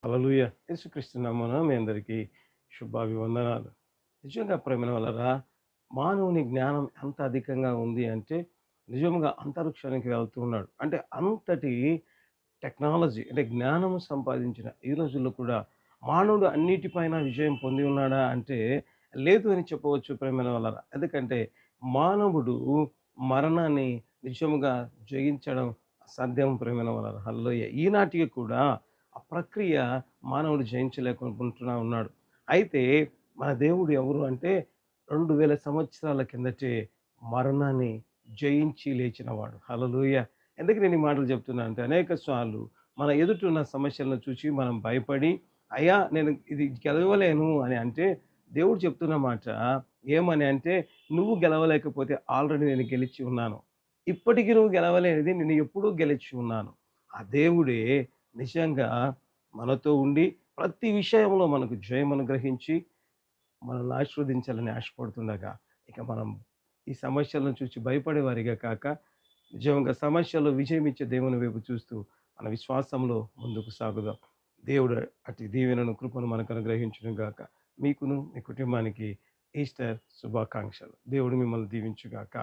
హల్లెలూయా! యేసుక్రీస్తు నామమున మీ అందరికీ శుభాభివందనాలు. నిజంగా ప్రేమైన వాళ్ళరా, మానవుని జ్ఞానం ఎంత అధికంగా ఉంది అంటే, నిజంగా అంతరిక్షానికి వెళ్తూ ఉన్నాడు. అంటే అంతటి టెక్నాలజీ అంటే జ్ఞానం సంపాదించిన ఈ రోజుల్లో కూడా మానవుడు అన్నిటిపైన విజయం పొంది ఉన్నాడా అంటే, లేదు అని చెప్పవచ్చు ప్రేమైన వాళ్ళరా. ఎందుకంటే మానవుడు మరణాన్ని నిజముగా జయించడం అసాధ్యం ప్రేమైన వాళ్ళరా. హల్లెలూయా! ఈనాటికి కూడా ఆ ప్రక్రియ మానవుడు జయించలేకుంటున్నా ఉన్నాడు. అయితే మన దేవుడు ఎవరు అంటే 2000 సంవత్సరాల కిందటే మరణాన్ని జయించి లేచినవాడు. హల్లెలూయా! ఎందుకు నేను ఈ మాటలు చెప్తున్నా అంటే అనేక సార్లు మన ఎదుటున్న సమస్యలను చూసి మనం భయపడి, అయ్యా! నేను ఇది గెలవలేను అని అంటే, దేవుడు చెప్తున్న మాట ఏమని అంటే, "నువ్వు గెలవలేకపోతే ఆల్రెడీ నేను గెలిచి ఉన్నాను. ఇప్పటికి నువ్వు గెలవలేనిది నేను ఎప్పుడూ గెలిచి ఉన్నాను." ఆ దేవుడే నిజంగా మనతో ఉండి ప్రతి విషయంలో మనకు జయం అనుగ్రహించి మనల్ని ఆశీర్వదించాలని ఆశపడుతుండగా, ఇక మనం ఈ సమస్యలను చూసి భయపడేవారిగా కాక, నిజంగా సమస్యలో విజయమిచ్చే దేవుని వైపు చూస్తూ, మన విశ్వాసంలో ముందుకు సాగుదాం. దేవుడు అటు దీవెనను, కృపను మనకు అనుగ్రహించును గాక. మీకును, మీ కుటుంబానికి ఈస్టర్ శుభాకాంక్షలు. దేవుడు మిమ్మల్ని దీవించుగాక.